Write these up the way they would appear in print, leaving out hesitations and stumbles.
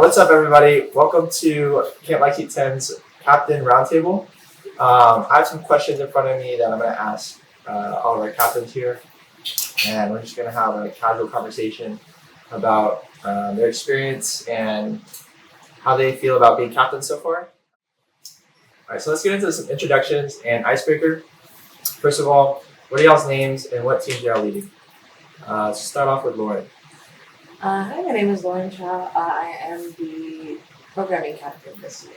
What's up, everybody? Welcome to 𝒾𝓃𝓃𝓃𝓃𝑔's Captain Roundtable. I have some questions in front of me that I'm going to ask all of our captains here, and we're just going to have a casual conversation about their experience and how they feel about being captains so far. All right, so let's get into some introductions and icebreaker. First of all, what are y'all's names and what teams y'all leading? Let's start off with Lauren. Hi, my name is Lauren Chau. I am the programming captain this year.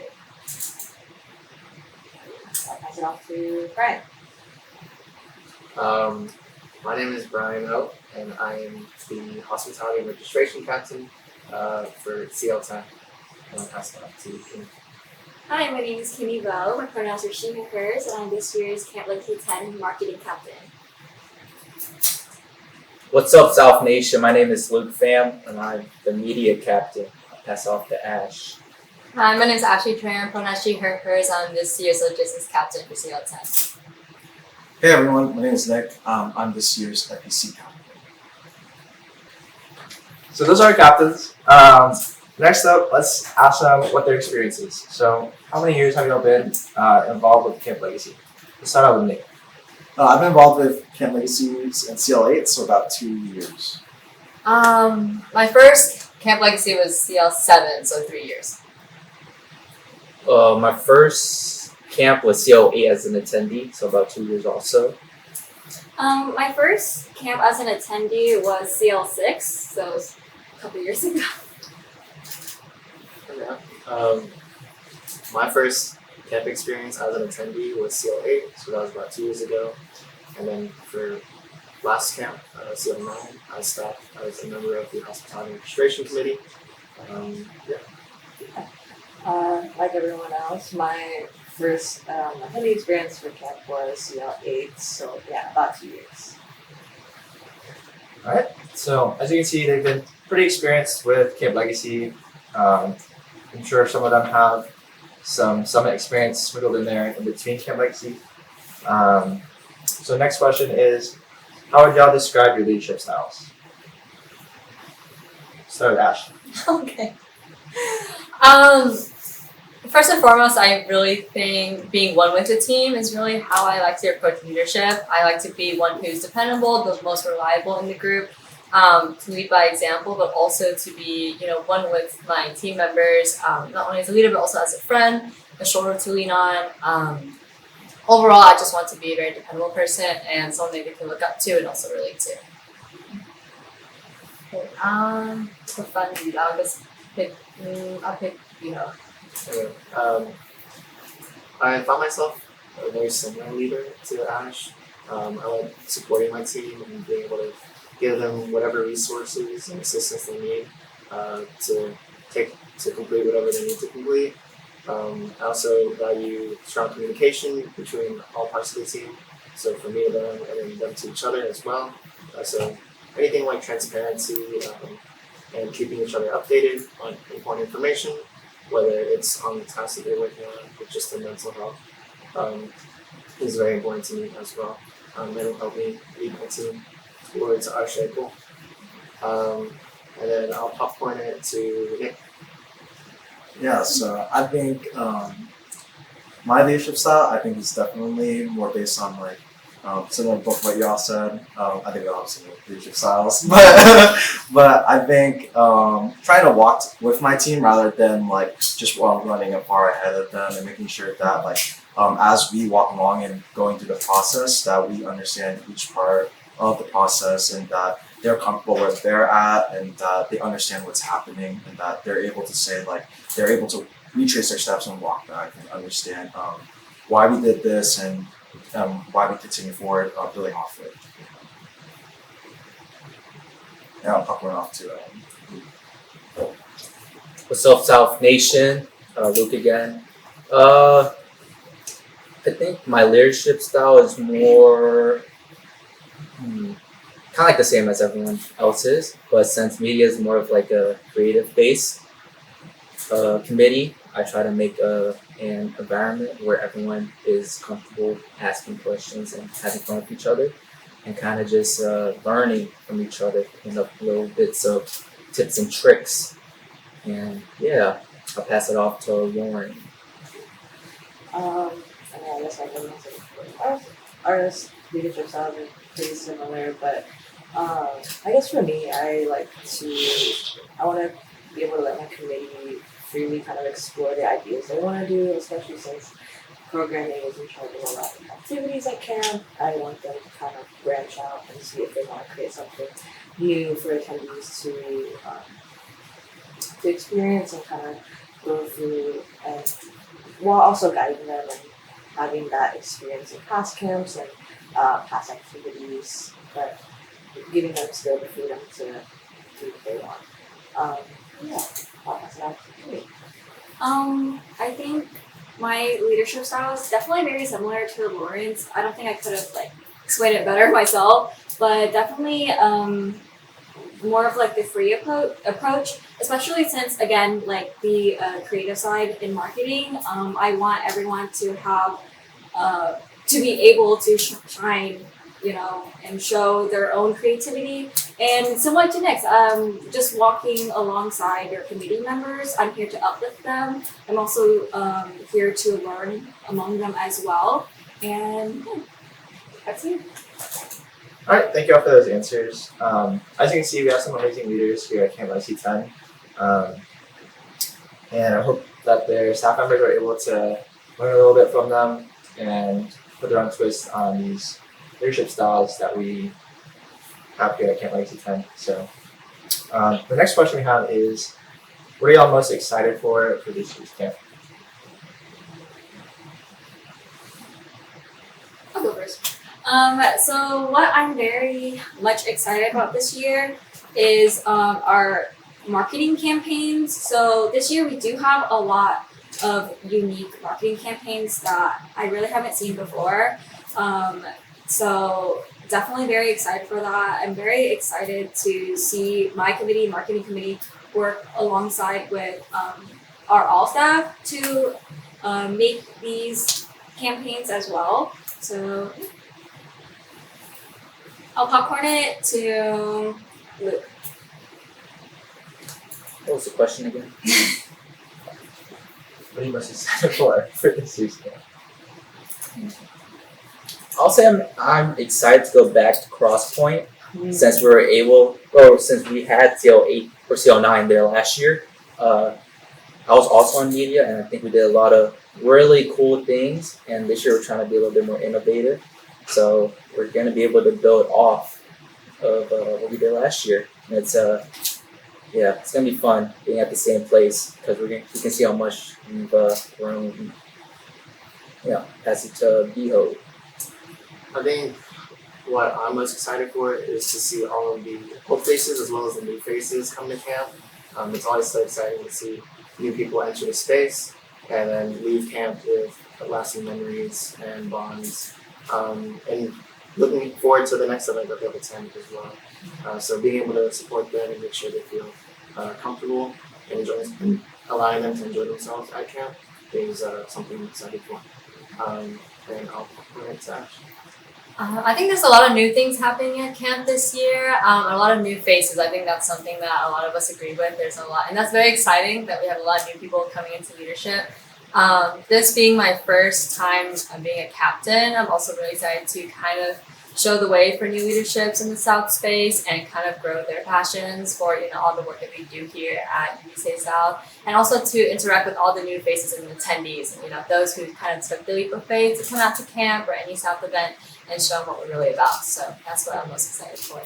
I'll pass it off to Bryan. My name is Bryan Ho, and I am the hospitality and registration captain for CL10. I'll pass it off to Kimmy. Hi, my name is Kimmy Vo. My pronouns are she, hers, and I'm this year's 𝒾𝓃𝓃𝓃 marketing captain. What's up, South Nation? My name is Luc Pham, and I'm the media captain. I'll pass off to Ash. Hi, my name is Ashley Tran, pronouns she, hers. I'm this year's logistics captain for CL10. Hey everyone, my name is Nick. I'm this year's FPC captain. So those are our captains. Next up, let's ask them what their experience is. So how many years have y'all been involved with Camp Legacy? Let's start out with Nick. I've been involved with Camp Legacy and CL8, so about 2 years. My first Camp Legacy was CL7, so 3 years. My first camp was CL8 as an attendee, so about 2 years also. My first camp as an attendee was CL6, so it was a couple years ago. My first camp experience as an attendee was CL8, so that was about 2 years ago. And then for last camp, CL9, I was a member of the hospitality registration committee. Like everyone else, my first attendee experience for camp was CL8, so yeah, about 2 years. All right. So as you can see, they've been pretty experienced with Camp Legacy. I'm sure some of them have some summit experience sprinkled in there in between Camp Legacy. So next question is, how would y'all describe your leadership styles? Start with Ash. Okay. First and foremost, I really think being one with the team is really how I like to approach leadership. I like to be one who's dependable, the most reliable in the group, to lead by example, but also to be, one with my team members, not only as a leader, but also as a friend, a shoulder to lean on. Overall, I just want to be a very dependable person and someone that they can look up to and also relate to. For fun, I'll just pick, I found myself a very similar leader to Ash. I like supporting my team and being able to give them whatever resources and assistance they need to complete whatever they need to complete. I also value strong communication between all parts of the team. So from me to them and then them to each other as well. So anything like transparency and keeping each other updated on important information, whether it's on the tasks that they're working on or just their mental health, is very important to me as well. It'll help me lead my team towards 𝒫𝓃𝓃𝓃𝓃. And then I'll popcorn it to Nick. Yeah, so I think my leadership style, I think is definitely more based on like similar to both what y'all said. I think we all have similar leadership styles, but I think trying to walk with my team rather than like just running far ahead of them and making sure that like as we walk along and going through the process, that we understand each part of the process and that they're comfortable where they're at and that they understand what's happening and that they're able to say like they're able to retrace their steps and walk back and understand why we did this and why we continue forward building off it. And I'll pop one off to What's up, South Nation? Luke again. I think my leadership style is more kind of like the same as everyone else's, but since media is more of like a creative based committee, I try to make an environment where everyone is comfortable asking questions and having fun with each other and kind of just learning from each other, little bits of tips and tricks And yeah, I'll pass it off to Lauren. I mean, I guess like everyone said, artist leadership styles are pretty similar, but I guess for me, I want to be able to let my committee freely kind of explore the ideas they want to do, especially since programming is in charge of a lot of activities at camp. I want them to kind of branch out and see if they want to create something new for attendees to experience and kind of go through, and while also guiding them and having that experience in past camps and past activities, but giving them still the freedom to do what they want. Yeah, I'll pass it out to me. I think my leadership style is definitely very similar to Lauren's. I don't think I could have explained it better myself, but definitely more of the free approach, especially since again the creative side in marketing. I want everyone to have to be able to shine, and show their own creativity. And similar to Nick's, just walking alongside your committee members, I'm here to uplift them. I'm also here to learn among them as well. And yeah, that's it. All right, thank you all for those answers. As you can see, we have some amazing leaders here at Camp LC10. And I hope that their staff members are able to learn a little bit from them and put their own twist on these leadership styles that we have here at Camp LC10. So the next question we have is, what are y'all most excited for this year's camp? I'll go first. So what I'm very much excited about this year is our marketing campaigns. So this year we do have a lot of unique marketing campaigns that I really haven't seen before. So definitely very excited for that. I'm very excited to see my committee, marketing committee, work alongside with our all staff to make these campaigns as well. So I'll popcorn it to Luke. What was the question again? What are you most excited for this year's camp? I'll say I'm excited to go back to Crosspoint since we had CL8 or CL9 there last year. I was also on media, and I think we did a lot of really cool things. And this year we're trying to be a little bit more innovative. So we're going to be able to build off of what we did last year. And it's it's going to be fun being at the same place because we can see how much we've grown. Yeah, pass it to Biho. I think what I'm most excited for is to see all of the old faces as well as the new faces come to camp. It's always so exciting to see new people enter the space and then leave camp with lasting memories and bonds. And looking forward to the next event that they'll attend as well. So being able to support them and make sure they feel comfortable and allowing them to enjoy themselves at camp is something I'm excited for. And I'll go ahead to Ash. I think there's a lot of new things happening at camp this year, a lot of new faces. I think that's something that a lot of us agree with. There's a lot, and that's very exciting that we have a lot of new people coming into leadership. This being my first time being a captain, I'm also really excited to kind of show the way for new leaderships in the South space and kind of grow their passions for all the work that we do here at UVSA South, and also to interact with all the new faces and attendees, and those who kind of took the leap of faith to come out to camp or any South event and show them what we're really about. So that's what I'm most excited for.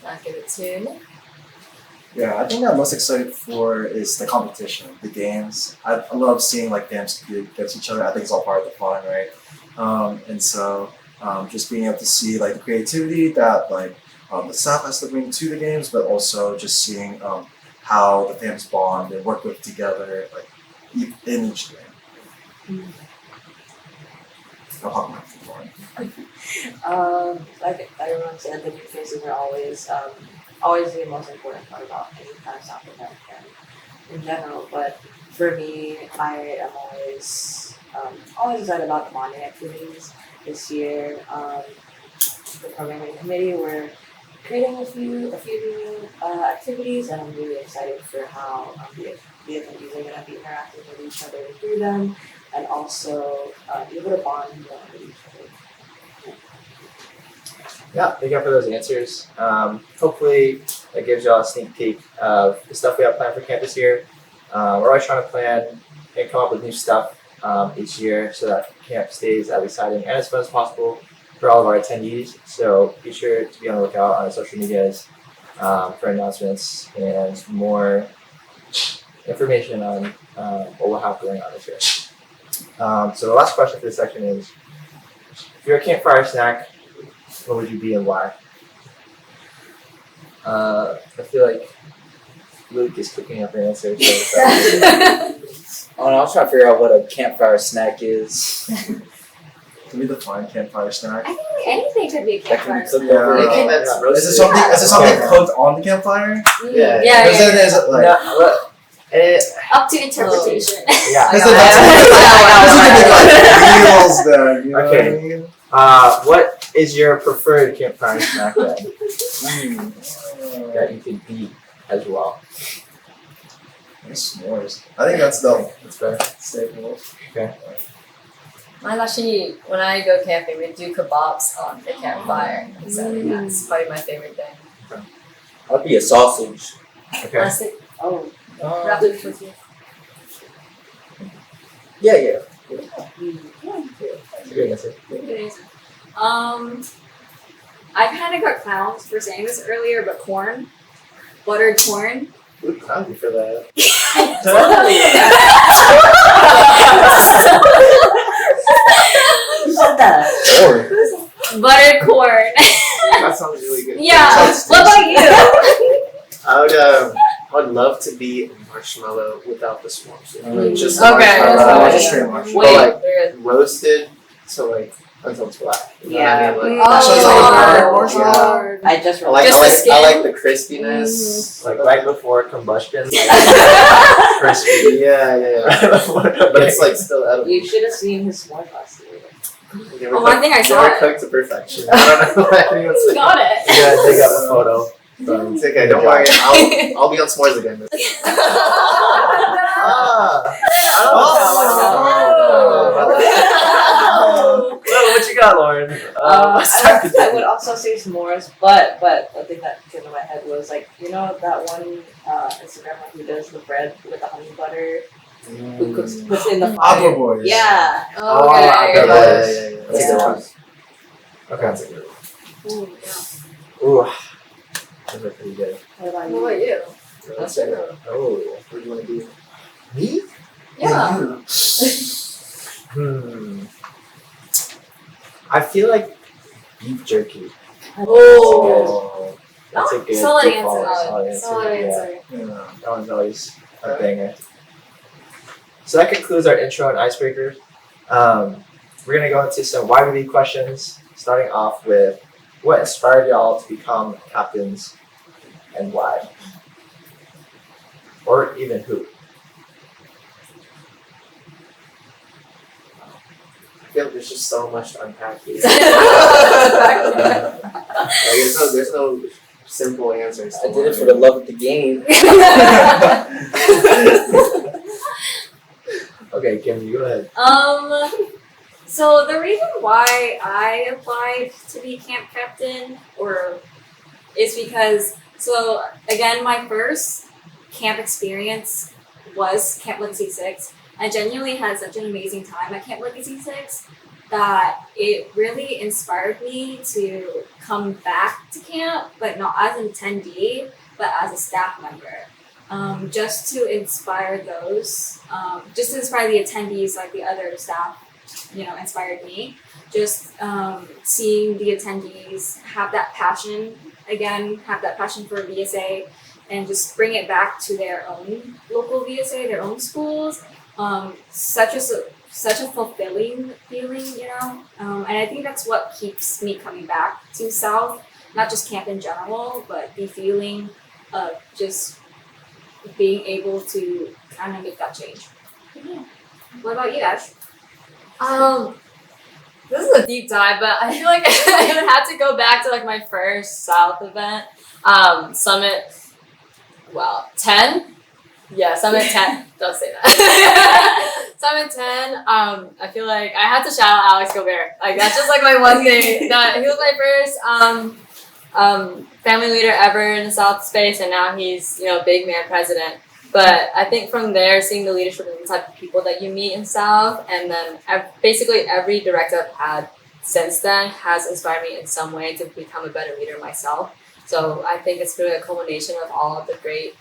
I'll give it to Nick. Yeah, I think I'm most excited for is the competition, the games. I love seeing games compete against each other. I think it's all part of the fun, right? And so just being able to see the creativity that the staff has to bring to the games, but also just seeing how the fans bond and work with together in each game. I'll hop on for one. Like everyone said, the new faces are always the most important part about any kind of South event and in general. But for me, I am always excited about the bonding activities this year. The programming committee, we're creating a few new activities, and I'm really excited for how the attendees are going to be interacting with each other through them, and also be able to bond more with each other. Yeah, thank you for those answers. Hopefully that gives y'all a sneak peek of the stuff we have planned for campus year. We're always trying to plan and come up with new stuff each year so that camp stays as exciting and as fun as possible for all of our attendees. So be sure to be on the lookout on our social medias for announcements and more information on what we'll have going on this year. So the last question for this section is, if you're a campfire snack, what would you be and why? I feel like Luke is cooking up an answer. So I'll try to figure out what a campfire snack is. Can we define campfire snack? I think anything could be a That can be campfire. cooked Yeah. over. Anything that's Is roasted. it something? Is it something cooked on the campfire? Yeah. Because then there's like. Up to interpretation. yeah. Because then that's meals there. You know Okay. what I mean? What is your preferred campfire snack then that you can eat as well? S'mores. I think that's the That's fair. staple. Mine actually, when I go camping, we do kebabs on the campfire. So I think that's probably my favorite thing. I'll be a sausage. Okay. Last thing, Oh, wrapped in tortilla. Yeah. That's a good answer. I kind of got clowns for saying this earlier, but corn, buttered corn. Luc Pham for that. who said that? Or Buttered corn. That sounds really good. Yeah. Sounds What about you? I would love to be a marshmallow without the s'mores. Like, just a Okay. marshmallow, Just straight marshmallow. but like Weird. roasted, so like until it's black. You know what I mean? Yeah. Like, So it's like a hard marshmallow? Lord. I just I like, Just I the like, skin? I like the crispiness. Like right before combustion. Crispy. Yeah. But it's like still edible. You should have seen his s'more last year. They were Oh, I think I cooked- saw they were it. cooked to perfection. I don't know why anyone's like, Got it. Yeah, dig up a photo. it's okay, don't worry. I'll be on s'mores again. So what you got, Lauren? I would also say s'mores, but the thing that came to my head was like, you know that one Instagrammer who does the bread with the honey butter, who puts it in the fire. Aqua Boys. Yeah. Oh, Okay. Aqua Boys. Yeah. That's a good one. Okay. That's a good one. Ooh, yeah. Ooh. Those are pretty good. What about What about you? That's it. Oh. What do you want to do? Me? Yeah. I feel like beef jerky. Oh. That's a good Solid default. answer. Solid Yeah. answer. Yeah. That one's always a banger. So that concludes our intro and icebreakers. We're gonna go into some YBB questions, starting off with what inspired y'all to become captains and why? Or even who? I feel like there's just so much to unpack here. There's no simple answers. I did it for the love of the game. Okay, Kim, you go ahead. So the reason why I applied to be camp captain is because, so again, my first camp experience was Camp Legacy 6. I genuinely had such an amazing time at Camp Legacy 6 that it really inspired me to come back to camp, but not as an attendee, but as a staff member. Just to inspire just to inspire the attendees like the other staff, inspired me. Just seeing the attendees have that passion for VSA and just bring it back to their own local VSA, their own schools. Such a fulfilling feeling, and I think that's what keeps me coming back to South, not just camp in general, but the feeling of just being able to kind of make that change. Yeah. What about you, Ash? This is a deep dive, but I feel like I would have to go back to like my first South event, Summit. Well, 10. Yeah, Summit 10. Don't say that. Summit 10. I feel like I had to shout out Alex Gobert. Like that's just like my one thing. That he was my first family leader ever in the South space, and now he's big man president. But I think from there, seeing the leadership and the type of people that you meet in South, and then basically every director I've had since then has inspired me in some way to become a better leader myself. So I think it's really a culmination of all of the great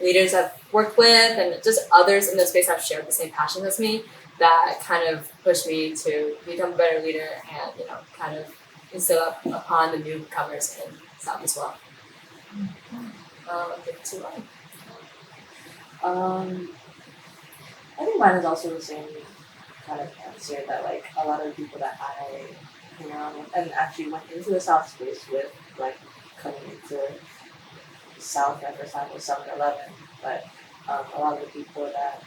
leaders I've worked with and just others in the space have shared the same passion as me that kind of pushed me to become a better leader and kind of instill upon the newcomers in South as well. Give it to Ryan. I think mine is also the same kind of answer that like a lot of the people that I hang around with and actually went into the South space with, like coming into South my first time was 7-Eleven, but a lot of the people that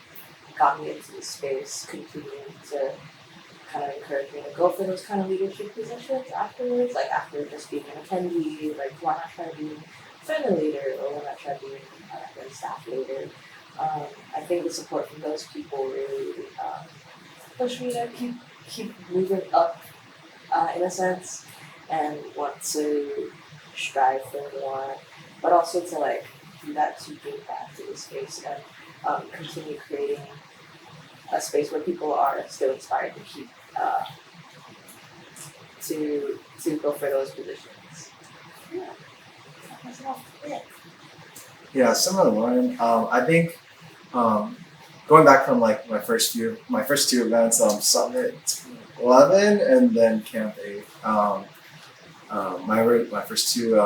got me into the space continued to kind of encourage me to go for those kind of leadership positions afterwards, like after just being an attendee, like why not try being family leader or why not try being a staff leader. I think the support from those people really pushed me to keep moving up in a sense and want to strive for more, but also to like do that to give back to the space and continue creating a space where people are still inspired to keep to go for those positions. Yeah, that's enough. Yeah, similar to Lauren. I think going back from like my first two events, Summit 11 and then Camp 8. My first two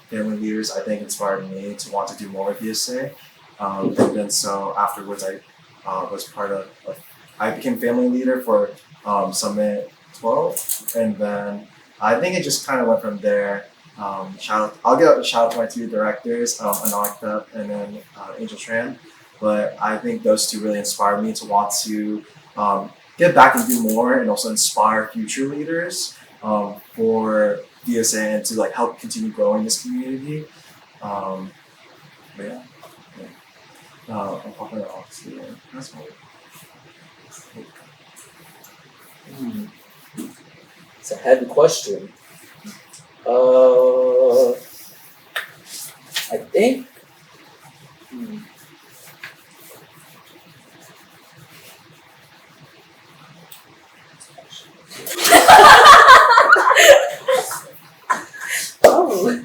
family leaders, I think, inspired me to want to do more with UVSA. And then so afterwards, I was part of. I became family leader for Summit 12, and then I think it just kind of went from there. I'll give a shout out to my two directors, 𝒫𝓈𝓉-𝓅𝓇𝑜𝓃 and then Angel Tran. But I think those two really inspired me to want to get back and do more, and also inspire future leaders for UVSA and to like help continue growing this community. But yeah. I'm talking about obviously. That's all. It's a heavy question. I think. Oh.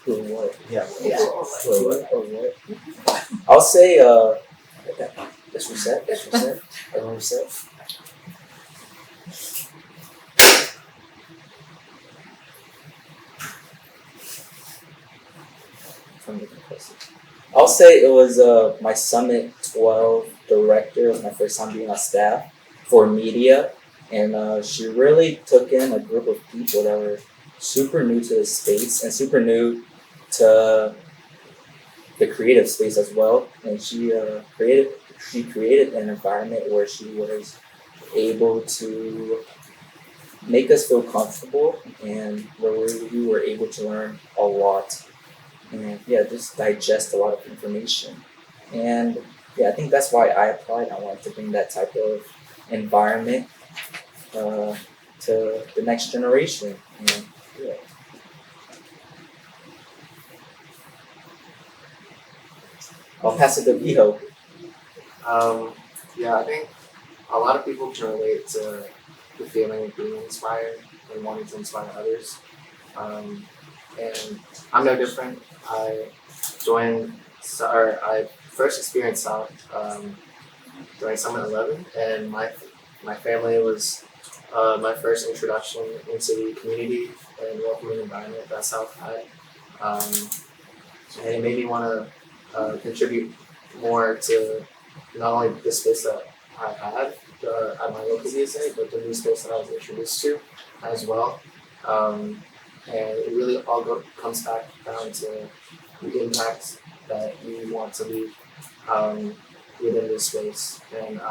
What? Yeah. What? I'll say. Let's reset. Everyone reset. I'll say it was my Summit 12 director. It was my first time being on staff for media, and she really took in a group of people that were super new to the space and super new to the creative space as well. And she created an environment where she was able to make us feel comfortable and where we were able to learn a lot. And yeah, just digest a lot of information. And yeah, I think that's why I applied. I wanted to bring that type of environment to the next generation. And yeah. I'll pass it to Viho. Yeah, I think a lot of people can relate to the feeling of being inspired and wanting to inspire others. And I'm no different. I first experienced South during Summit 11, and my family was my first introduction into the community and welcoming environment that South had. And it made me want to contribute more to not only the space that I had at my local UVSA, but the new space that I was introduced to as well. And it really all comes back down to the impact that you want to leave. within this space. And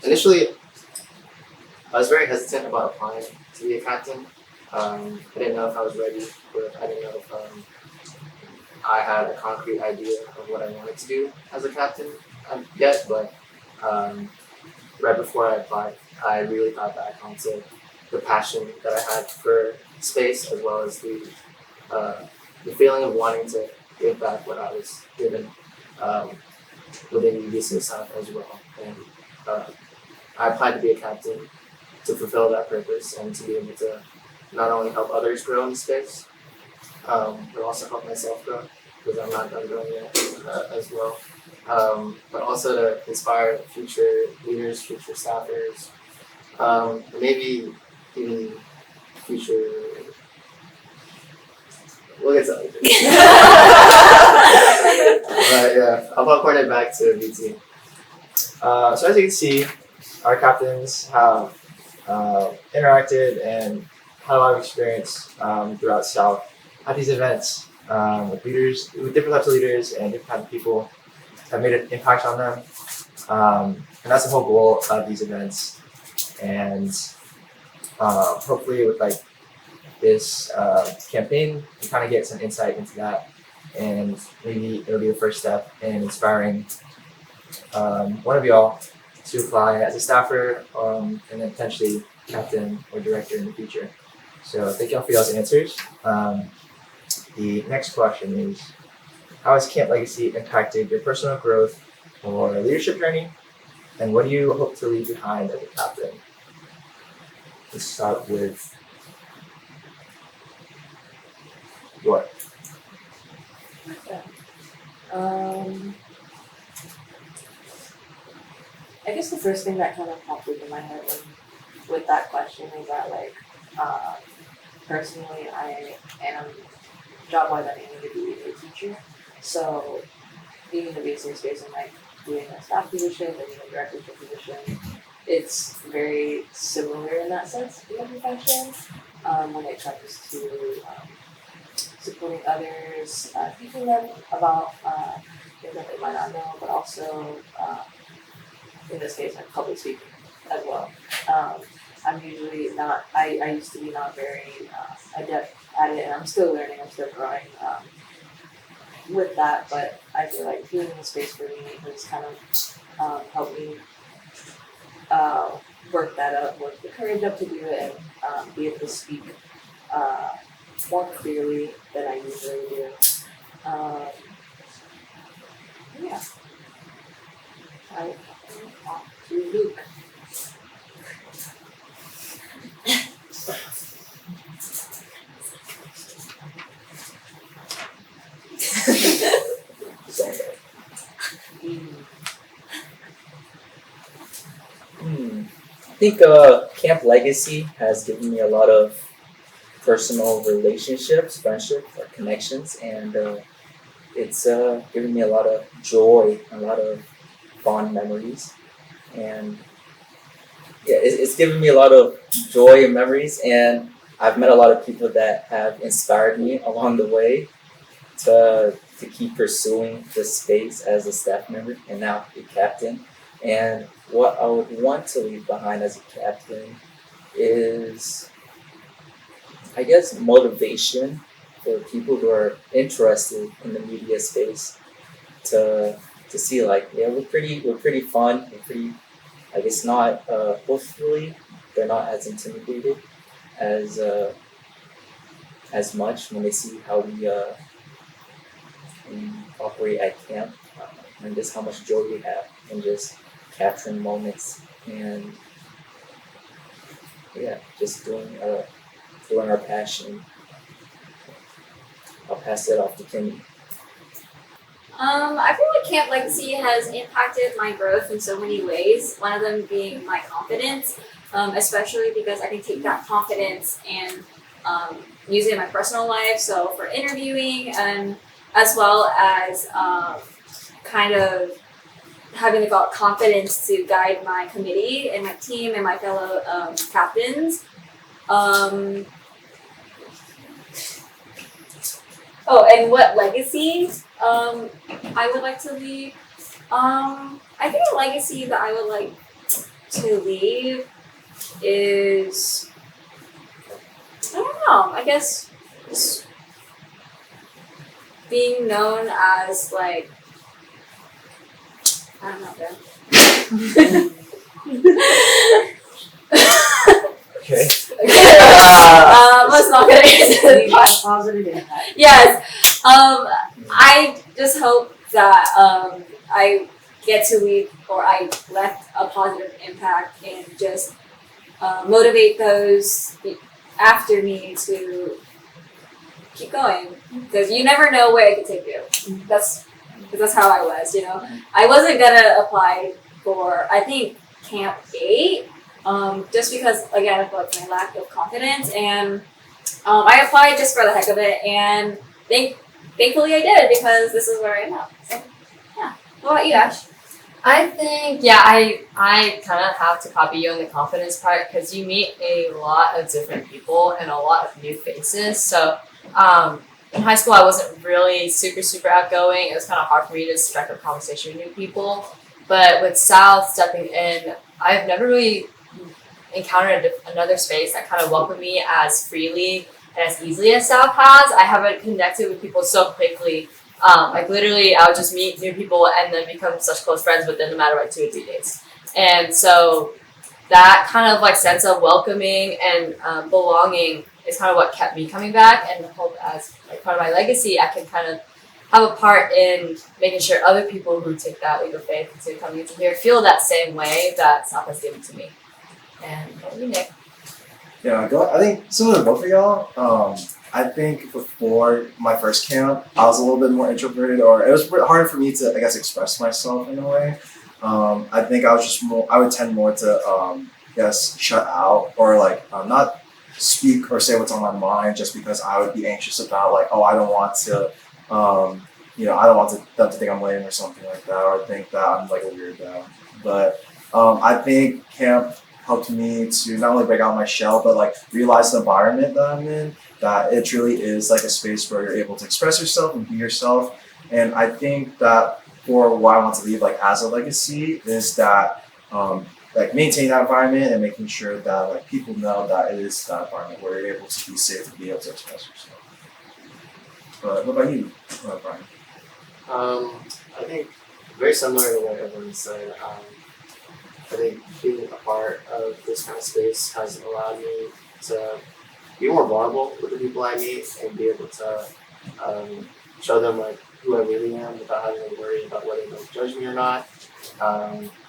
initially I was very hesitant about applying to be a captain. I didn't know if I was ready, or I didn't know if I had a concrete idea of what I wanted to do as a captain yet, but right before I applied, I really thought back onto the passion that I had for space, as well as the feeling of wanting to give back what I was given within UVSA South as well. And I applied to be a captain to fulfill that purpose and to be able to not only help others grow in space, but also help myself grow, because I'm not done growing yet as well. But also to inspire future leaders, future staffers, maybe even future. We'll get to other things. But yeah, I'll point it back to VT. So as you can see, our captains have interacted and had a lot of experience throughout South at these events with leaders, with different types of leaders and different types of people that made an impact on them. And that's the whole goal of these events. And hopefully with like this campaign, we kind of get some insight into that, and maybe it'll be the first step in inspiring one of y'all to apply as a staffer and then potentially captain or director in the future. So thank y'all for y'all's answers. The next question is, how has Camp Legacy impacted your personal growth or leadership journey? And what do you hope to leave behind as a captain? Let's start with what? I guess the first thing that kind of popped into my head with that question is that, like, personally, I am job-wise, I aim to be a teacher. So being in the basic space and like doing a staff position and even a directorship position, it's very similar in that sense in the profession when it comes to supporting others, teaching them about things that they might not know, but also in this case, like public speaking as well. I'm usually not, I used to be not very adept at it, and I'm still learning, I'm still growing with that, but I feel like being in the space for me has kind of helped me work that up, work the courage up to do it, and be able to speak more clearly than I usually do. Yeah. I talk to Luke. I think Camp Legacy has given me a lot of personal relationships, friendships, or connections, and it's given me a lot of joy, a lot of fond memories, and yeah, it's given me a lot of joy and memories, and I've met a lot of people that have inspired me along the way to keep pursuing this space as a staff member and now a captain. And what I would want to leave behind as a captain is, I guess, motivation for people who are interested in the media space to see, like, yeah, we're pretty fun, we're pretty, I guess, not hopefully they're not as intimidated as much when they see how we operate at camp, and just how much joy we have in just capturing moments and yeah, just doing our passion. I'll pass it off to Kimmy. I feel like Camp Legacy has impacted my growth in so many ways. One of them being my confidence, especially because I can take that confidence and use it in my personal life. So for interviewing, and as well as kind of having the confidence to guide my committee and my team and my fellow captains. Oh, and what legacy I would like to leave? I think a legacy that I would like to leave is, I don't know, I guess just being known as like, I don't know, man. Okay. Let's not get into the question. Positive impact. Yes. I just hope that I get to leave, or I left a positive impact and just motivate those after me to keep going, because you never know where it could take you. That's how I was, you know. I wasn't gonna apply for, I think, Camp 8, just because, again, of like my lack of confidence, and I applied just for the heck of it, and thankfully I did, because this is where I am now. So, yeah. What about you, Ash? I think, yeah, I kind of have to copy you on the confidence part, because you meet a lot of different people and a lot of new faces. So in high school, I wasn't really super outgoing. It was kind of hard for me to strike up conversation with new people. But with South stepping in, I've never really encountered another space that kind of welcomed me as freely and as easily as South has. I haven't connected with people so quickly. Like literally, I would just meet new people and then become such close friends within a matter of like 2 or 3 days. And so that kind of like sense of welcoming and belonging is kind of what kept me coming back. And I hope as like part of my legacy, I can kind of have a part in making sure other people who take that leap of faith into coming into here feel that same way that South has given to me. And what about you, Nick? Yeah, I think similar to both of y'all. I think before my first camp, I was a little bit more introverted, or it was harder for me to, I guess, express myself in a way. I think I would tend more to, I guess, shut out, or like not speak or say what's on my mind, just because I would be anxious about like, oh, I don't want to, I don't want them to think I'm lame or something like that, or think that I'm like a weirdo. But I think camp helped me to not only break out my shell, but like realize the environment that I'm in, that it truly is like a space where you're able to express yourself and be yourself. And I think that for what I want to leave like as a legacy is that like maintain that environment and making sure that like people know that it is that environment where you're able to be safe and be able to express yourself. But what about you, Bryan? I think very similar to what everyone said. I think being a part of this kind of space has allowed me to be more vulnerable with the people I meet and be able to show them like who I really am without having to worry about whether they'll judge me or not,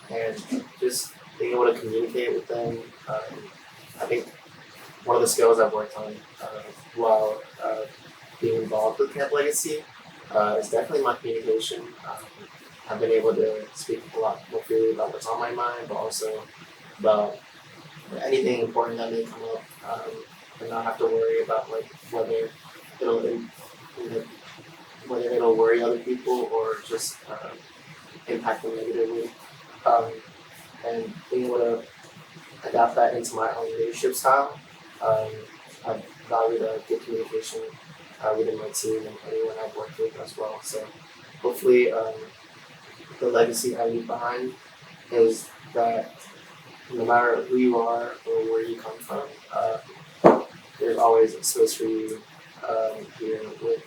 and just being able to communicate with them. I think one of the skills I've worked on while being involved with Camp Legacy is definitely my communication. I've been able to speak a lot more freely about what's on my mind, but also about anything important that may come up, and not have to worry about like whether it'll worry other people or just impact them negatively. And being able to adapt that into my own leadership style. I've valued good communication within my team and anyone I've worked with as well. So hopefully the legacy I leave behind is that no matter who you are or where you come from, there's always a space for you here with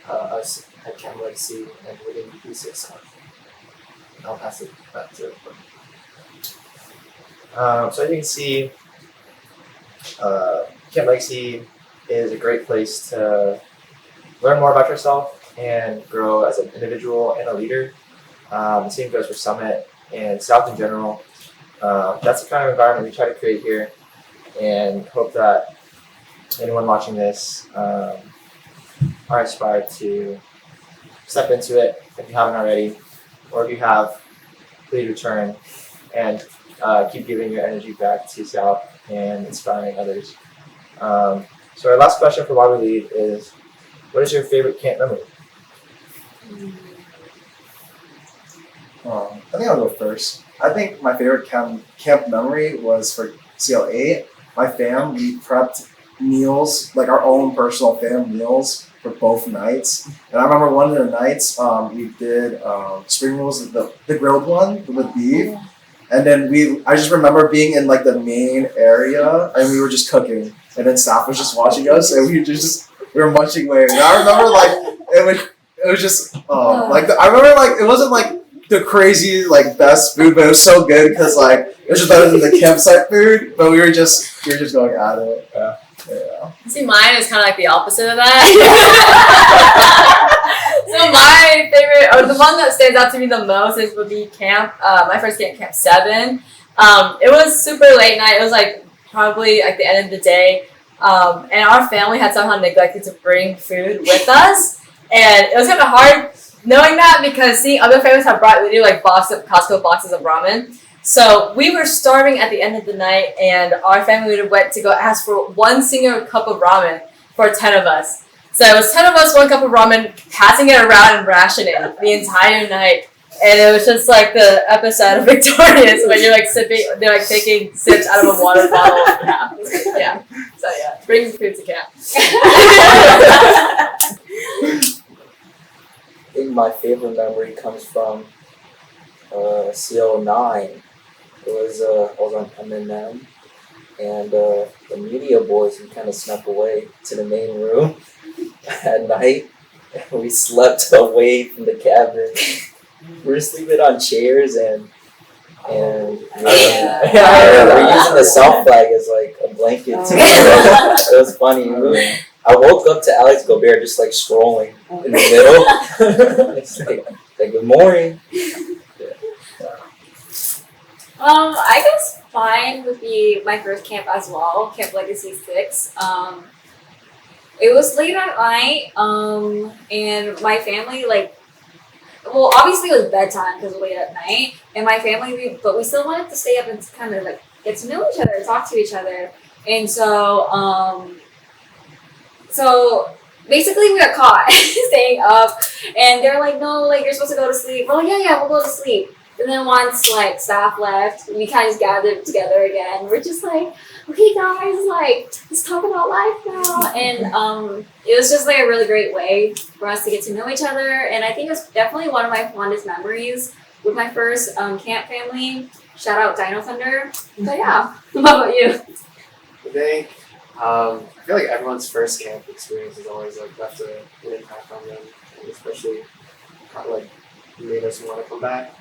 us at Camp Legacy and within UVSA. I'll pass it back to Luong. So as you can see, Camp Legacy is a great place to learn more about yourself and grow as an individual and a leader. The same goes for Summit and South in general. That's the kind of environment we try to create here, and hope that anyone watching this are inspired to step into it if you haven't already, or if you have, please return and keep giving your energy back to South and inspiring others. So our last question for Why We Lead is, what is your favorite camp memory? I think I'll go first. I think my favorite camp memory was for CL8. My fam, we prepped meals, like our own personal fam meals for both nights. And I remember one of the nights we did spring rolls, the grilled one with beef. And then I just remember being in like the main area and we were just cooking. And then staff was just watching us and we were munching away. And I remember like it was just I remember like it wasn't like the crazy like best food, but it was so good because like it was just better than the campsite food. But we were just going at it. Yeah. See, mine is kind of like the opposite of that. So my favorite, or the one that stands out to me the most, would be camp. My first camp 7. It was super late night. It was like probably like the end of the day, and our family had somehow neglected to bring food with us, and it was kind of hard knowing that because seeing other families have brought literally like Costco boxes of ramen. So we were starving at the end of the night, and our family went to go ask for one single cup of ramen for 10 of us. So it was 10 of us, 1 cup of ramen, passing it around and rationing the entire night. And it was just like the episode of Victorious, where you're like they're like taking sips out of a water bottle. Yeah. So yeah, bring food to camp. I think my favorite memory comes from CO9. I was on M&M, and the media boys, we kind of snuck away to the main room at night, and we slept away from the cabin. We were sleeping on chairs and we're using the South flag as like a blanket. It was funny. I woke up to 𝒵𝓃𝑔𝒾𝓃𝓅 just like scrolling in the middle. It's like good morning. I guess mine would be my first camp as well, Camp Legacy 6. It was late at night, and my family obviously it was bedtime because it was late at night, and my family, but we still wanted to stay up and kind of like get to know each other, talk to each other, and so basically we got caught staying up, and they're like, no, like you're supposed to go to sleep. We're like, yeah, we'll go to sleep. And then once like staff left, we kind of just gathered together again. We're just like, okay guys, like let's talk about life now. And it was just like a really great way for us to get to know each other. And I think it's definitely one of my fondest memories with my first camp family. Shout out Dino Thunder. But yeah, how about you? I think I feel like everyone's first camp experience has always like left an impact on them, and especially like made us want to come back.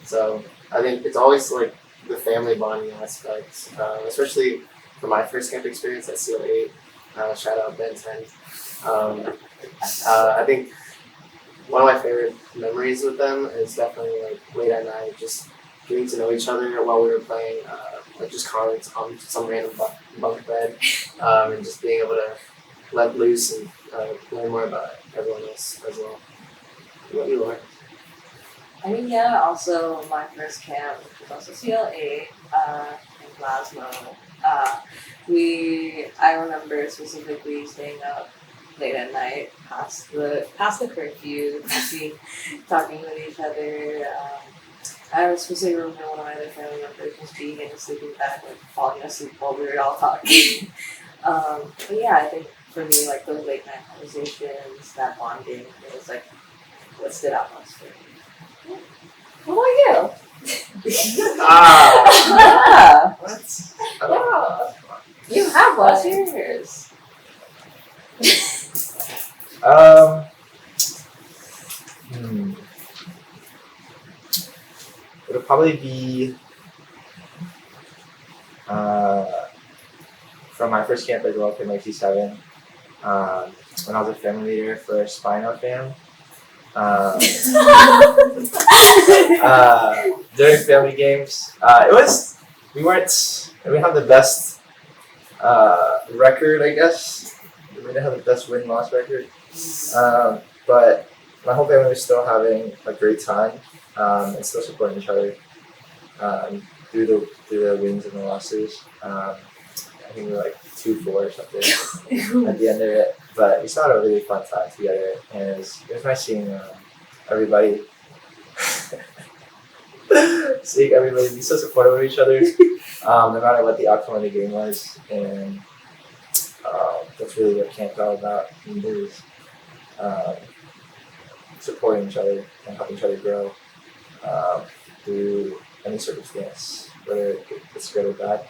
So I think it's always like the family bonding aspect, especially for my first camp experience at CO8. Shout out Vincent. I think one of my favorite memories with them is definitely like late at night, just getting to know each other while we were playing like just cards on some random bunk bed, and just being able to let loose and learn more about everyone else as well. What you learn? I mean, also my first camp, which was also CL8 in Glasgow. I remember specifically staying up late at night past the curfew, talking with each other. I specifically remember one of my other family members just being in a sleeping bag, like falling asleep while we were all talking. But yeah, I think for me, like those late night conversations, that bonding, it was like what stood out most for me. What about you? Yeah. What? Yeah. You have one. What's yours? It'll probably be from my first camp as well, Camp Legacy 7. When I was a family leader for Spino Fam. During family games, we didn't have the best record, I guess. We didn't have the best win-loss record, but my whole family was still having a great time and still supporting each other through the wins and the losses. I think we were like 2-4 or something at the end of it. But we still had a really fun time together, and it was nice seeing everybody be so supportive of each other, no matter what the outcome of the game was. And that's really what camp's all about, is supporting each other and helping each other grow through any circumstance, whether it's good or bad.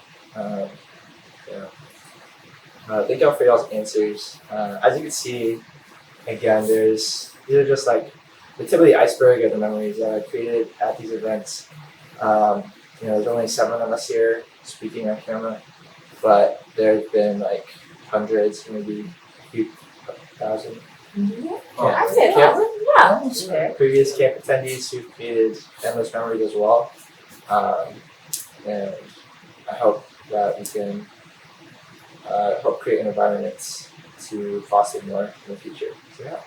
Thank y'all for y'all's answers. As you can see, again, these are just like the tip of the iceberg of the memories that I created at these events. There's only 7 of us here speaking on camera, but there's been like hundreds, maybe a few thousand. I'd say that. Yeah. Previous camp attendees who've created endless memories as well. And I hope that we can help create an environment to foster more in the future. So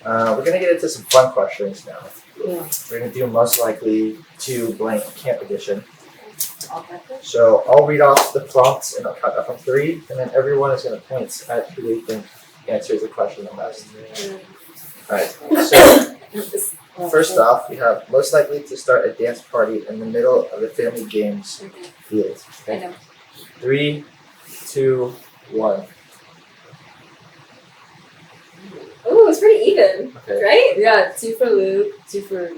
we're gonna get into some fun questions now. Yeah. We're gonna do most likely to blank camp edition. Okay. So I'll read off the prompts and I'll count up from 3, and then everyone is gonna point at who they think answers the question the best. Alright, so first off, we have most likely to start a dance party in the middle of the family games field. I know. 3, 2, 1. Ooh, it's pretty even, Okay. Right? Yeah, 2 for Luke, 2 for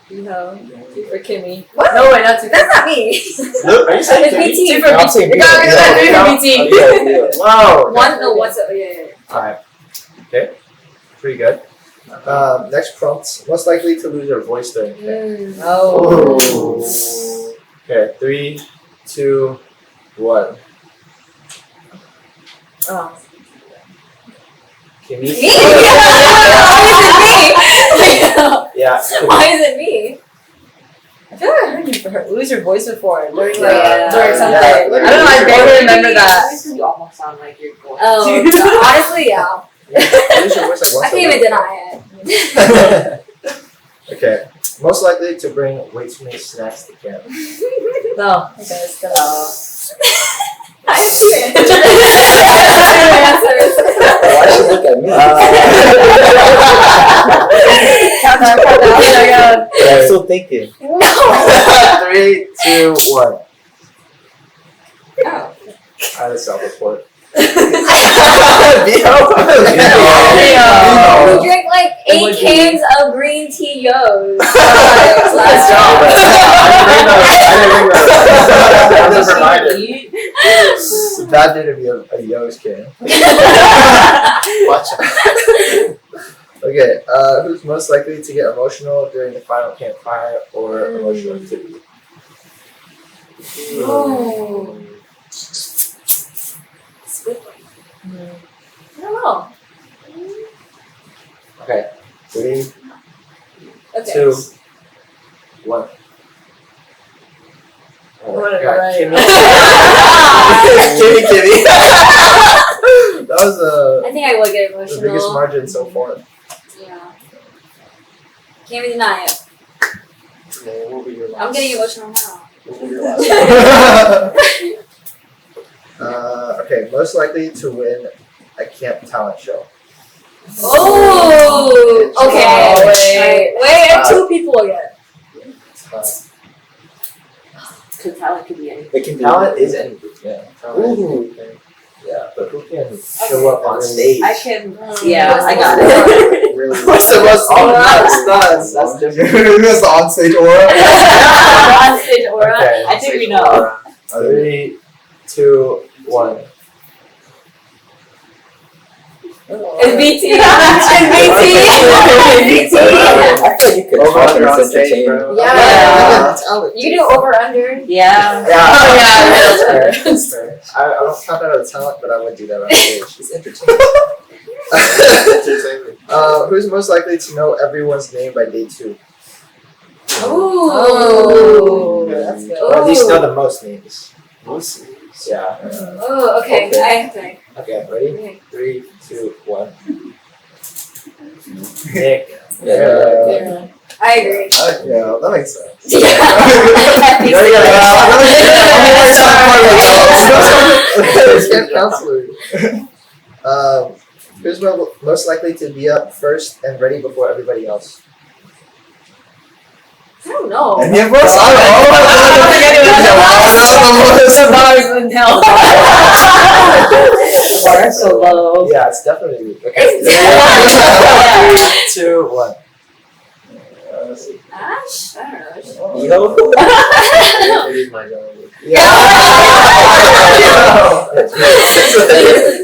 Huynh, 2 for Kimmy. What? No, wait, not 2 for That's not me. Luke, are you saying It's three? BT. 2 for No, I'm saying BT. BT. Yeah, 3 for BT. Okay. Wow. One, no, what's up? Yeah. Alright. Okay. Pretty good. Next prompt. Most likely to lose your voice during camp. Oh. Okay. 3, 2, 1. Oh. Kimmy? Me? Why is it me? Yeah. Why is it me? I feel like I heard you lose your voice before during Yeah. during something. Yeah. I don't know. I barely remember that. You almost sound like you're going Oh, honestly, yeah. Lose your voice like once I can't a even week. deny it. Okay. Most likely to bring way too many snacks to camp. No. Okay, it's good. I see it. Why should you look at me? Count down. I'm still thinking. 3, 2, 1. Oh. I had a self-report. You drink like 8 cans of green tea yos. Let's go. I didn't bring that. That didn't be a Yo's can. Watch out. Okay, who's most likely to get emotional during the final campfire or emotional activity? Oh. It's a good one. I don't know. Okay, 3, Okay. 2, 1. Oh, What a God, right. Kimmy. That was I think I will get the emotional. biggest margin so far. Yeah. Can't even deny it. Okay, what were your I'm last? getting emotional now. What were your last? Okay, most likely to win a camp talent show. Oh, okay. Wait, I have 2 people again. Because talent could be anything. It can be Talent is anything. Yeah. Talent is Ooh. anything. Yeah, but who can show up on stage? I can. Mm. Yeah, What's I the got most it. Really? What's the most that's different. Who's the on-stage aura? On stage aura. Okay, I think we know. 3, 2, 1. It's BT. It's BT. I feel you could Over talk under on this stage, entertainment. bro. Yeah. You can do over under. Yeah. That's fair. That's fair. I don't count that as talent, but I would do that on stage. It's entertaining. Entertainment. Who's most likely to know everyone's name by day 2? Ooh. That's good. Or at least know the most names. Most. Yeah. Oh, okay. Okay. I have to think. Okay, ready? Okay. 3, 2, 1. Nick. Yeah. I agree. Yeah, that makes sense. You already got who's most likely to be up first and ready before everybody else? I don't know. Any of us? I don't know. The bars in hell. That's so low. Yeah, it's definitely weak. Okay. It's- 3, 2, 1. Ash? I don't know. Yo. It is my job.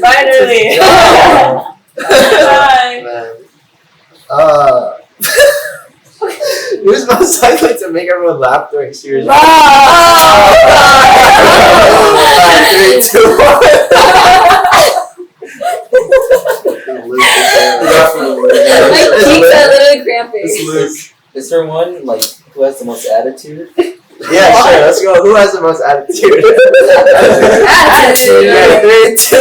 Finally. Man. Who's most likely to make everyone laugh during serious? 3, 2, 1. My cheeks are literally cramping. It's Luke. Is there one like who has the most attitude? Yeah, sure. Let's go. Who has the most attitude? Attitude. Yeah, 3, 2,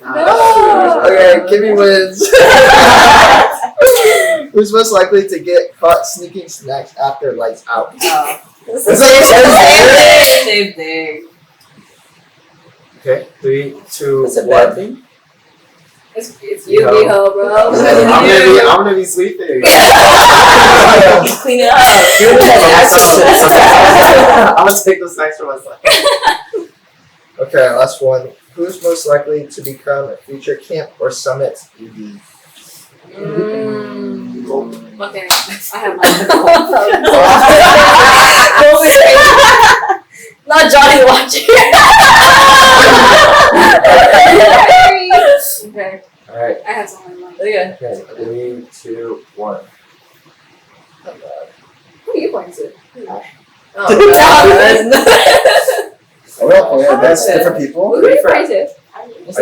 1. No. Okay, Kimmy wins. Who's most likely to get caught sneaking snacks after lights out? Same thing. Okay, 3, 2, That's a 1. bad thing. It's UVSA, bro. I'm gonna be sleeping. Clean it up. I'm gonna take the snacks for myself. Okay, last one. Who's most likely to become a future camp or summit ED? Okay, I have mine. Not Johnny watching. Okay, Alright, I have someone in mind. Okay. okay, 3, 2, 1. Who are you pointing to? Oh, Well, yeah, that's different people. Who are you pointing to? I think we're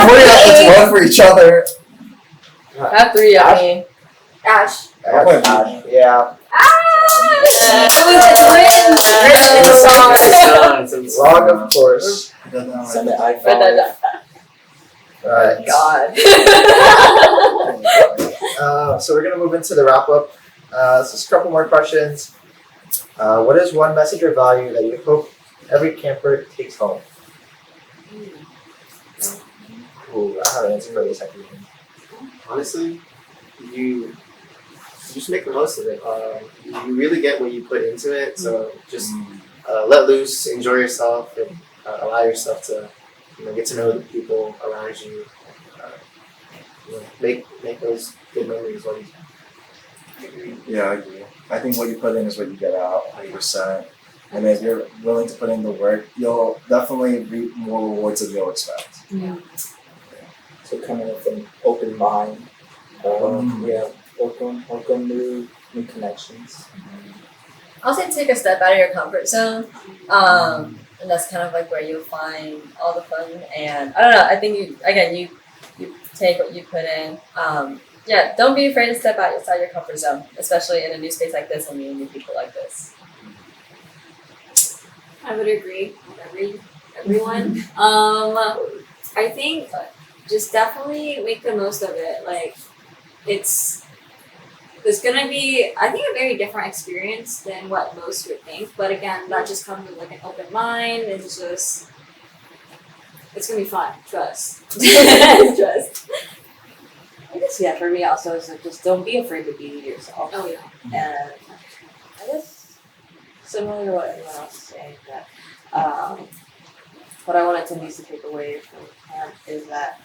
pointing out it's one for each other. I have 3 at me. Ash. I'll point Ash. Yeah. Wrong, of course. Summit I Alright. God. So we're gonna move into the wrap up. Just a couple more questions. What is one message or value that you hope every camper takes home? Ooh, I have an answer for this. Honestly, you just make the most of it. You really get what you put into it, so just let loose, enjoy yourself, and allow yourself to get to know the people around you. Make those good memories while you can. Yeah, I agree. I think what you put in is what you get out, 100%. And if you're willing to put in the work, you'll definitely reap more rewards than you'll expect. So coming with an open mind. Welcome new connections. I'll say take a step out of your comfort zone. And that's kind of like where you'll find all the fun. And I don't know, I think you take what you put in. Yeah, don't be afraid to step outside your comfort zone, especially in a new space like this and meeting new people like this. I would agree with everyone. I think just definitely make the most of it. Like, it's gonna be, I think, a very different experience than what most would think. But again, that just comes with like an open mind and just, it's gonna be fun. Trust. Trust. I guess for me also is just don't be afraid to be yourself. Oh yeah. And I guess similar to what everyone else is saying, that what I want attendees to take away from camp is that,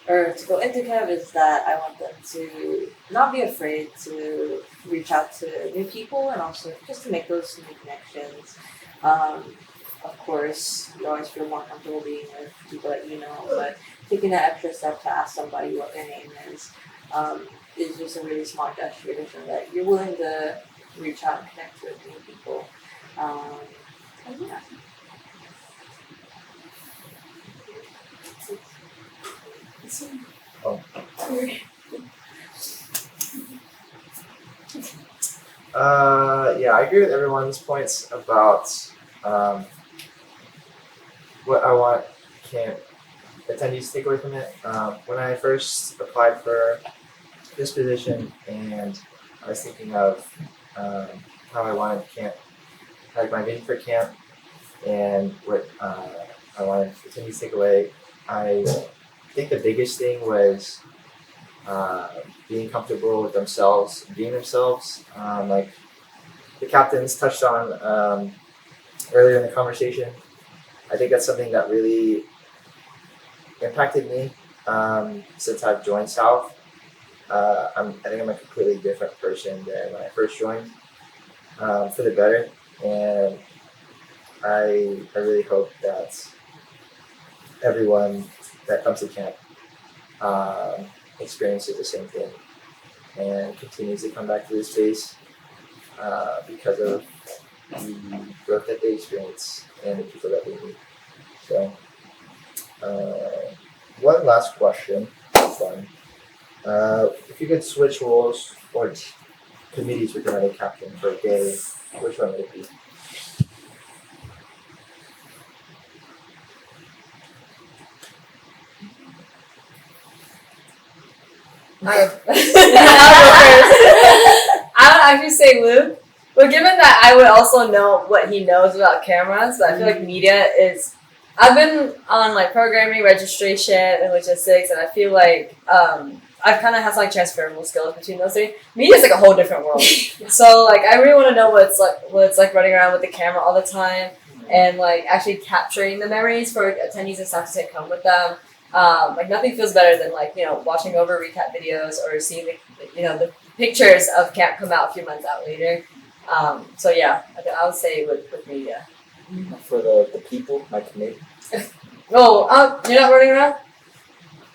or to go into camp, is that I want them to not be afraid to reach out to new people and also just to make those new connections. Of course, you always feel more comfortable being with people that you know, but taking that extra step to ask somebody what their name is just a really smart gesture to show that you're willing to reach out and connect with new people. And yeah. Yeah, I agree with everyone's points about what I want camp attendees to take away from it. When I first applied for this position, and I was thinking of how I wanted camp, like my vision for camp, and what I wanted attendees to take away. I think the biggest thing was being comfortable with themselves, being themselves. Like the captains touched on earlier in the conversation. I think that's something that really impacted me since I've joined South. I think I'm a completely different person than when I first joined, for the better, and I really hope that everyone that comes to camp experiences the same thing and continues to come back to this space because of the growth that they experience and the people that they meet. So, one last question, fun. If you could switch roles or committees with another captain for a day, which one would it be? I'll go first. I would actually say Luke. But given that I would also know what he knows about cameras, but I feel like media is. I've been on like programming, registration, and logistics, and I feel like I've kind of had some like transferable skills between those three. Media is like a whole different world. So like I really want to know what it's like running around with the camera all the time, and like actually capturing the memories for attendees and staff to come with them. Like nothing feels better than like, you know, watching over recap videos or seeing the pictures of camp come out a few months out later. So yeah, I would say with media. For the people, my committee. Oh, you're not running around?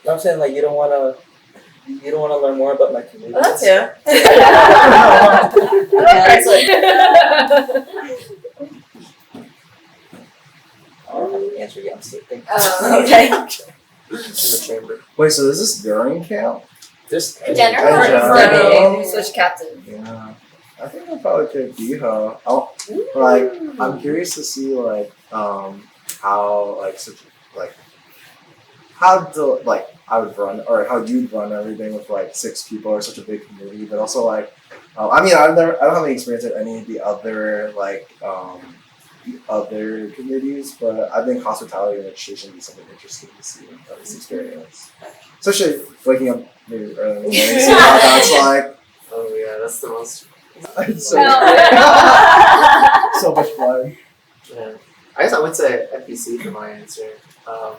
No, I'm saying like you don't wanna learn more about my committee. Oh, that's you. I don't have an answer yet. I'm still thinking. Okay. In the chamber. Wait, so is this during camp? Just General. Friday, you switch captain. Yeah. I think I'll probably pick 𝒕𝓘. Like, I'm curious to see like how like such like how the like I would run or how you'd run everything with like 6 people or such a big community, but also like I mean I don't have any experience at any of the other like other committees, but I think hospitality and education would be something interesting to see this experience, especially waking up maybe early in the morning, see how that's like. Oh yeah, that's the most. It's so, so much fun. Yeah. I guess I would say FBC for my answer. I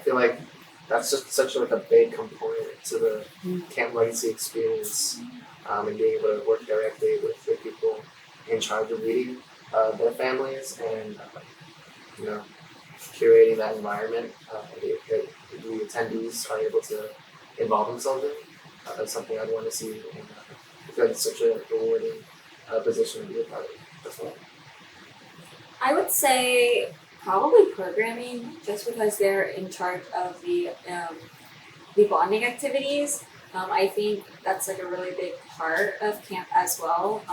feel like that's just such like a big component to the camp legacy experience, and being able to work directly with the people in charge of leading their families and you know curating that environment that the attendees are able to involve themselves in. That's something I'd want to see, and I feel like it's such a rewarding position to be a part of as well. I would say probably programming, just because they're in charge of the bonding activities. I think that's like a really big part of camp as well.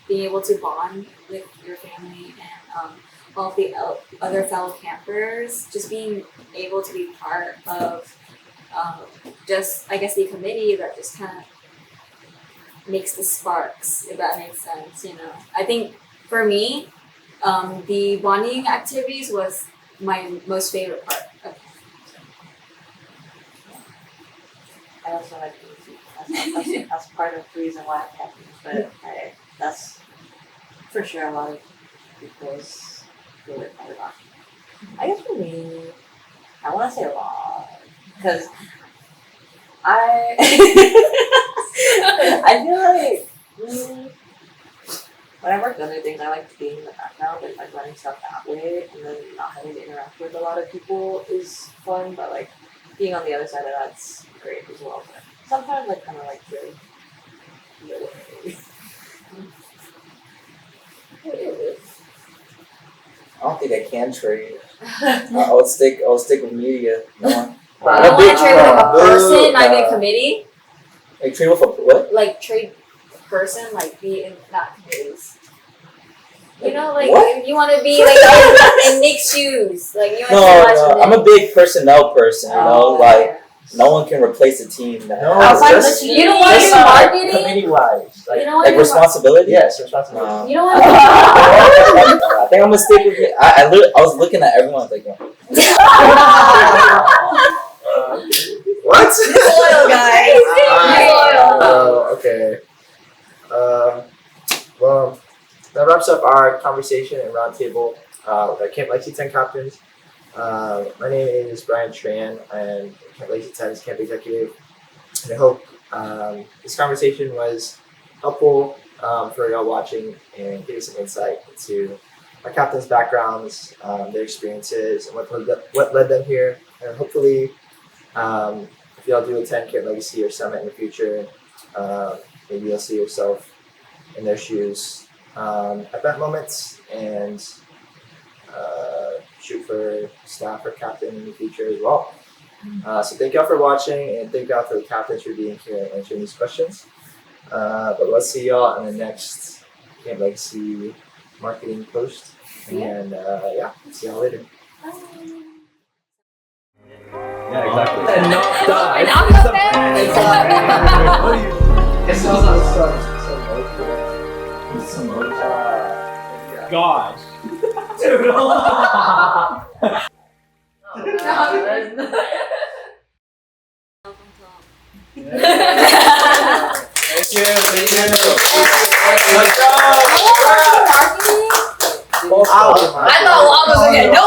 Being able to bond with your family and all of the other fellow campers, just being able to be part of just, I guess, the committee that just kind of makes the sparks, if that makes sense, you know. I think for me, the bonding activities was my most favorite part of camp. I also like music. That's part of the reason why I'm captain, but that's for sure a lot of people's favorite part about it. I guess for me, I want to say a lot because I feel like when I work on other things, I like being in the background and like running stuff that way, and then not having to interact with a lot of people is fun. But like being on the other side of that's great as well. But sometimes I kind of like to be away. I don't think I can trade. I'll stick with media. No. You don't want to trade with a person, not even a committee? Like trade with a what? Like trade person, like be in not committees. You know, like What? you want to be like in Nick's shoes. Like you want to watch No, I'm a big personnel person, you know, like no one can replace a team that No, has it's just you don't want to just do like marketing. committee-wise. You Like, don't want like to responsibility. yes, responsibility. You don't want to. I think I'm gonna stick with it. I was looking at everyone like, What? Loyal guy. Oh, okay. Well, that wraps up our conversation and roundtable with our Camp Lexington captains. My name is Bryan Tran, and Camp Lexington's camp executive. And I hope this conversation was helpful for y'all watching and give you some insight into our captains' backgrounds, their experiences, and what led them here. And hopefully, if y'all do attend Camp Legacy or Summit in the future, maybe you'll see yourself in their shoes at that moment and shoot for staff or captain in the future as well. So thank y'all for watching, and thank y'all for the captains for being here and answering these questions. But let's see y'all in the next Camp Legacy marketing post. And yeah, see y'all later. Yeah, exactly. And not die. And I'm the fan. Gosh. Thank you. Let's go! I thought Juan was gonna get no